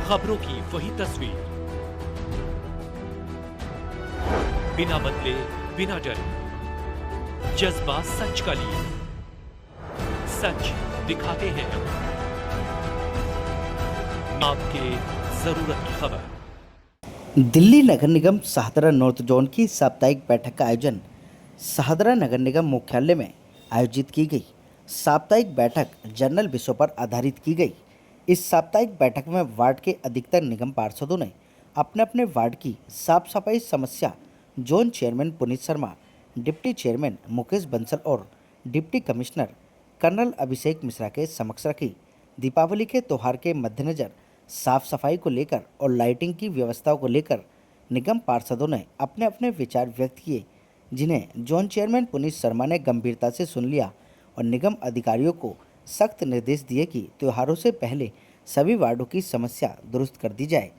खबरों की वही तस्वीर, बिना बदले बिना डरे, जज्बा सच का लिए, सच दिखाते हैं आपके जरूरत की खबर। दिल्ली नगर निगम शाहदरा नॉर्थ जोन की साप्ताहिक बैठक का आयोजन शाहदरा नगर निगम मुख्यालय में आयोजित की गई। साप्ताहिक बैठक जनरल विषयों पर आधारित की गई। इस साप्ताहिक बैठक में वार्ड के अधिकतर निगम पार्षदों ने अपने अपने वार्ड की साफ सफाई समस्या zone chairman Puneet Sharma, deputy chairman Mukesh Bansal और deputy commissioner colonel Abhishek Mishra के समक्ष रखी। दीपावली के त्यौहार के मद्देनज़र साफ सफाई को लेकर और लाइटिंग की व्यवस्थाओं को लेकर निगम पार्षदों ने अपने अपने विचार व्यक्त किए, जिन्हें जोन चेयरमैन पुनीत शर्मा ने गंभीरता से सुन लिया और निगम अधिकारियों को सख्त निर्देश दिए कि त्योहारों से पहले सभी वार्डों की समस्या दुरुस्त कर दी जाए।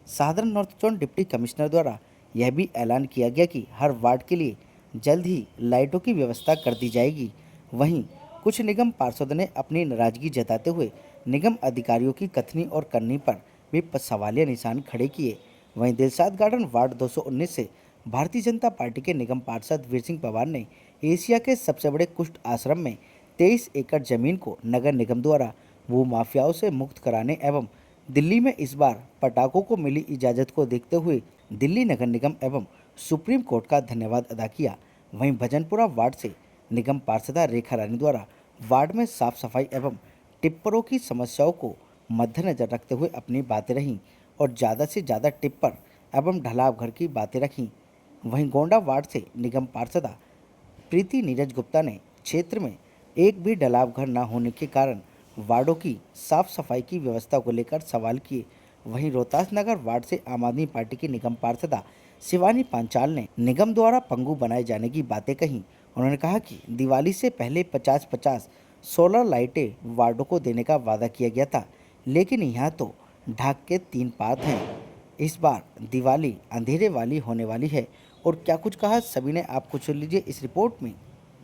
Shahdara north zone deputy commissioner द्वारा यह भी ऐलान किया गया कि हर वार्ड के लिए जल्द ही लाइटों की व्यवस्था कर दी जाएगी। वहीं कुछ निगम पार्षदों ने अपनी नाराजगी जताते हुए निगम अधिकारियों की कथनी और करनी पर भी सवालिया निशान खड़े किए। वहीं दिलशाद गार्डन वार्ड 219 से भारतीय जनता पार्टी के निगम पार्षद वीर सिंह पवार ने एशिया के सबसे बड़े कुष्ठ आश्रम में 23 एकड़ जमीन को नगर निगम द्वारा भू माफियाओं से मुक्त कराने एवं दिल्ली में इस बार पटाखों को मिली इजाज़त को देखते हुए दिल्ली नगर निगम एवं सुप्रीम कोर्ट का धन्यवाद अदा किया। वहीं भजनपुरा वार्ड से निगम पार्षदा रेखा रानी द्वारा वार्ड में साफ सफाई एवं टिप्परों की समस्याओं को मद्देनजर रखते हुए अपनी बातें रहीं और ज़्यादा से ज़्यादा टिप्पर एवं ढलाव घर की बातें रखीं। वहीं गोंडा वार्ड से निगम पार्षदा प्रीति नीरज गुप्ता ने क्षेत्र में एक भी ढलाव घर न होने के कारण वार्डों की साफ सफाई की व्यवस्था को लेकर सवाल किए। वहीं रोहतास नगर वार्ड से आम आदमी पार्टी की निगम पार्षदा शिवानी पांचाल ने निगम द्वारा पंगु बनाए जाने की बातें कहीं। उन्होंने कहा कि दिवाली से पहले 50-50 सोलर लाइटें वार्डों को देने का वादा किया गया था, लेकिन यहाँ तो ढाक के 3 पात हैं। इस बार दिवाली अंधेरे वाली होने वाली है और क्या कुछ कहा सभी ने, आप कुछ सुन लीजिए इस रिपोर्ट में।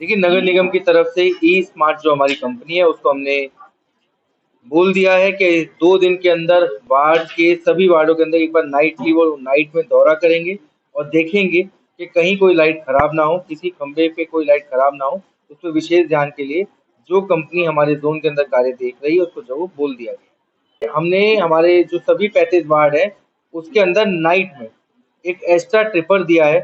देखिए, नगर निगम की तरफ से ई स्मार्ट जो हमारी कंपनी है उसको हमने बोल दिया है कि 2 दिन के अंदर वार्ड के सभी वार्डों के अंदर एक बार नाइट में दौरा करेंगे और देखेंगे कि कहीं कोई लाइट खराब ना हो, किसी खंबे पे कोई लाइट खराब ना हो। उस पर विशेष ध्यान के लिए जो कंपनी हमारे जोन के अंदर कार्य देख रही है उसको जो बोल दिया गया। हमने हमारे जो सभी 35 वार्ड है उसके अंदर नाइट में एक एक्स्ट्रा ट्रिपर दिया है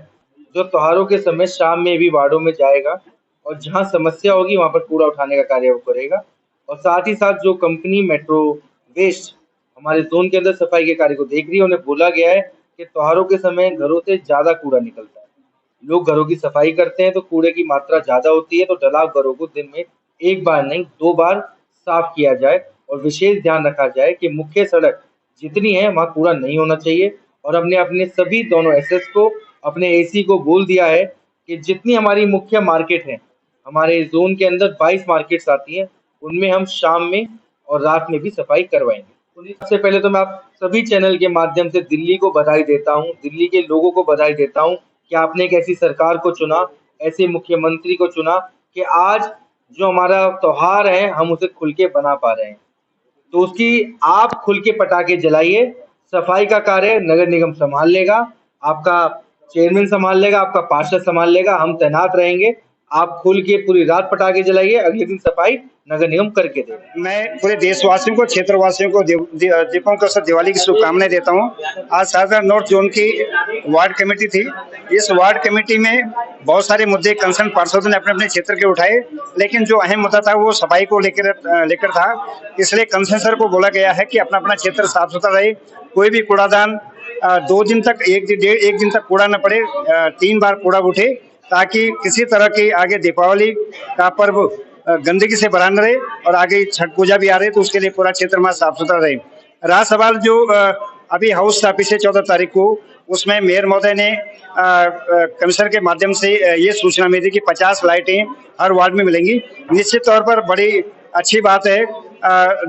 जो त्योहारों के समय शाम में भी वार्डों में जाएगा और जहां समस्या होगी वहां पर कूड़ा उठाने का कार्य वो करेगा। और साथ ही साथ जो कंपनी मेट्रो वेस्ट हमारे जोन के अंदर सफाई के कार्य को देख रही है, उन्हें बोला गया है कि त्योहारों के समय घरों से ज्यादा कूड़ा निकलता है, लोग घरों की सफाई करते हैं तो कूड़े की मात्रा ज्यादा होती है, तो ढलाव घरों को दिन में 1 बार नहीं 2 बार साफ किया जाए और विशेष ध्यान रखा जाए कि मुख्य सड़क जितनी है वहाँ कूड़ा नहीं होना चाहिए। और हमने अपने सभी दोनों एसएस को, अपने एसी को बोल दिया है कि जितनी हमारी मुख्य मार्केट है, हमारे जोन के अंदर 22 मार्केट्स आती हैं, उनमें हम शाम में और रात में भी सफाई करवाएंगे। सबसे पहले तो मैं आप सभी चैनल के माध्यम से दिल्ली को बधाई देता हूं, दिल्ली के लोगों को बधाई देता हूं कि आपने एक ऐसी सरकार को चुना, ऐसे मुख्यमंत्री को चुना कि आज जो हमारा त्योहार है हम उसे खुल के बना पा रहे हैं। तो उसकी आप खुल के पटाखे जलाइए, सफाई का कार्य नगर निगम संभाल लेगा, आपका चेयरमैन संभाल लेगा, आपका पार्षद संभाल लेगा, हम तैनात रहेंगे। आप खुल के पूरी रात पटाखे जलाइए, अगले दिन सफाई नगर निगम करके देगा। मैं पूरे देशवासियों को, क्षेत्रवासियों को दीपोत्सव दिवाली की शुभकामनाएं देता हूं। आज शाहदरा नॉर्थ जोन की वार्ड कमेटी थी। इस वार्ड कमेटी में बहुत सारे कंसर्न पार्षदों ने अपने अपने क्षेत्र के उठाए, लेकिन जो अहम मुद्दा था वो सफाई को लेकर था। इसलिए कंसर्न सर को बोला गया है कि अपना अपना क्षेत्र साफ सुथरा रहे, कोई भी कूड़ादान 2 दिन तक, एक दिन तक कूड़ा न पड़े, 3 बार कूड़ा उठे, ताकि किसी तरह की आगे दीपावली का पर्व गंदगी से भरा न रहे और आगे छठ पूजा भी आ रही है, तो उसके लिए पूरा क्षेत्र में साफ सुथरा रहे। रहा सवाल जो अभी हाउस ऑफिस है 14 तारीख को, उसमें मेयर महोदय ने कमिश्नर के माध्यम से ये सूचना मिली कि 50 लाइटें हर वार्ड में मिलेंगी। निश्चित तौर पर बड़ी अच्छी बात है।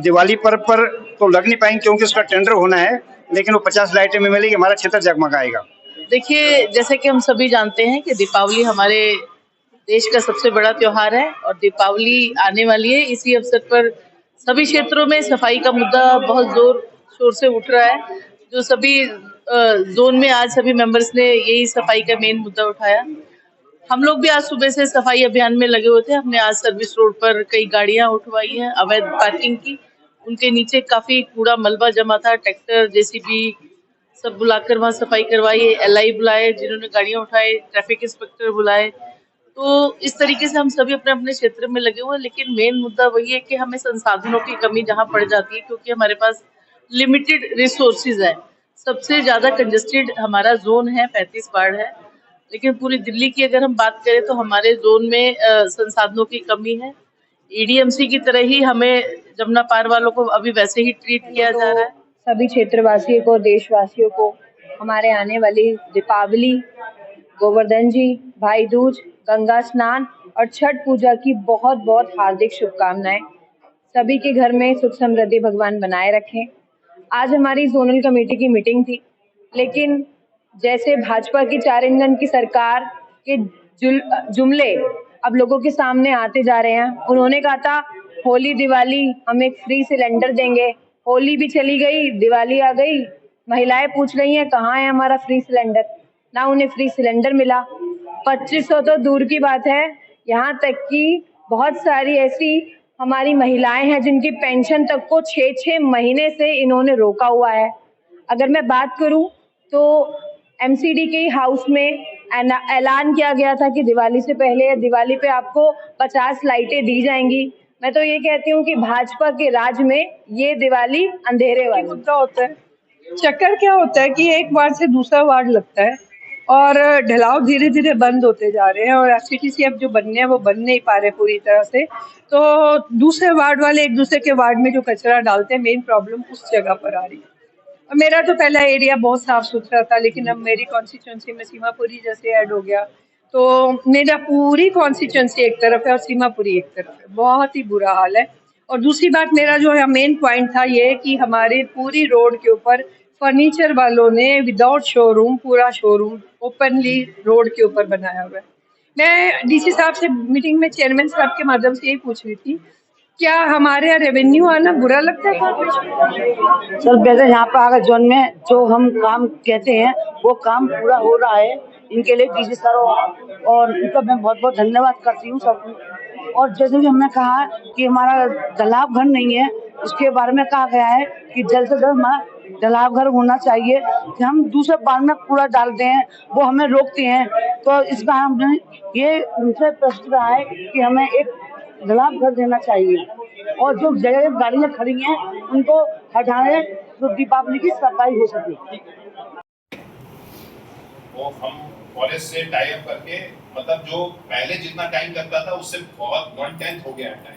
दिवाली पर्व पर तो लग नहीं पाएंगे क्योंकि उसका टेंडर होना है, लेकिन वो 50 लाइटें में मिलेगी, हमारा क्षेत्र जगमगाएगा। देखिए, जैसे कि हम सभी जानते हैं कि दीपावली हमारे देश का सबसे बड़ा त्योहार है और दीपावली आने वाली है। इसी अवसर पर सभी क्षेत्रों में सफाई का मुद्दा बहुत जोर शोर से उठ रहा है। जो सभी जोन में आज सभी मेंबर्स ने यही सफाई का मेन मुद्दा उठाया। हम लोग भी आज सुबह से सफाई अभियान में लगे हुए थे। हमने आज सर्विस रोड पर कई गाड़ियां उठवाई हैं अवैध पार्किंग की। उनके नीचे काफी कूड़ा मलबा जमा था। ट्रैक्टर, जेसीबी सब बुलाकर वहां सफाई करवाई। एलआई बुलाए जिन्होंने गाड़ियां उठाए, ट्रैफिक इंस्पेक्टर बुलाए। तो इस तरीके से हम सभी अपने अपने क्षेत्र में लगे हुए हैं। लेकिन मेन मुद्दा वही है कि हमें संसाधनों की कमी जहां पड़ जाती है, क्योंकि हमारे पास लिमिटेड रिसोर्सेज है। सबसे ज्यादा कंजेस्टेड हमारा जोन है, 35 वार्ड है। लेकिन पूरी दिल्ली की अगर हम बात करें तो हमारे जोन में संसाधनों की कमी है। एडीएमसी की तरह ही हमें जमुना पार वालों को अभी वैसे ही ट्रीट किया जा रहा है। सभी क्षेत्रवासियों को, देशवासियों को हमारे आने वाली दीपावली, गोवर्धन जी, भाई दूज, गंगा स्नान और छठ पूजा की बहुत बहुत हार्दिक शुभकामनाएं। सभी के घर में सुख समृद्धि भगवान बनाए रखें। आज हमारी जोनल कमेटी की मीटिंग थी, लेकिन जैसे भाजपा की 4 इंजन की सरकार के जुमले अब लोगों के सामने आते जा रहे हैं। उन्होंने कहा था होली दिवाली हम एक फ्री सिलेंडर देंगे। होली भी चली गई, दिवाली आ गई, महिलाएं पूछ रही हैं कहाँ है हमारा फ्री सिलेंडर। ना उन्हें फ्री सिलेंडर मिला। 2500 तो दूर की बात है, यहाँ तक कि बहुत सारी ऐसी हमारी महिलाएं हैं जिनकी पेंशन तक को 6-6 महीने से इन्होंने रोका हुआ है। अगर मैं बात करूं तो एमसीडी के हाउस में ऐलान किया गया था कि दिवाली से पहले या दिवाली पे आपको 50 लाइटें दी जाएंगी। मैं तो ये कहती हूँ कि भाजपा के राज में ये दिवाली अंधेरे वाली मुद्दा होता है। चक्कर क्या होता है कि एक वार्ड से दूसरा वार्ड लगता है और ढलाव धीरे धीरे बंद होते जा रहे हैं और एफसीटीसी अब जो बनने हैं वो बन नहीं पा रहे पूरी तरह से। तो दूसरे वार्ड वाले एक दूसरे के वार्ड में जो कचरा डालते हैं, मेन प्रॉब्लम उस जगह पर आ रही है। मेरा तो पहला एरिया बहुत साफ सुथरा था, लेकिन अब मेरी कॉन्स्टिट्यूंसी में सीमापुरी जैसे ऐड हो गया, तो मेरा पूरी कॉन्स्टिट्यूंसी एक तरफ है और सीमापुरी एक तरफ है। बहुत ही बुरा हाल है। और दूसरी बात, मेरा जो है मेन पॉइंट था ये कि हमारे पूरी रोड के ऊपर फर्नीचर वालों ने विदाउट शोरूम पूरा शोरूम ओपनली रोड के ऊपर बनाया हुआ है। मैं डीसी साहब से मीटिंग में चेयरमैन साहब के माध्यम से यही पूछ रही थी, क्या हमारे यहाँ रेवेन्यू आना बुरा लगता है? सर वैसे यहाँ पर आगे जोन में जो हम काम कहते हैं वो काम पूरा हो रहा है। इनके लिए डीसी सर और इनका मैं बहुत बहुत धन्यवाद करती हूँ सबको। और जैसे कि हमने कहा कि हमारा तालाब घर नहीं है, उसके बारे में कहा गया है कि जल्द से जल्द हमारा तालाब घर होना चाहिए। कि हम दूसरे बार में कूड़ा डालते हैं, वो हमें रोकते हैं। तो इसका हमने ये उनसे प्रश्न रहा है कि हमें एक तालाब घर देना चाहिए और जो जगह गाड़ियाँ खड़ी हैं उनको हटाने तो दीपावली की सफाई हो सके। वो हम कॉलेज से टाई अप करके, मतलब जो पहले जितना टाइम लगता था उससे बहुत 1/10 हो गया टाइम।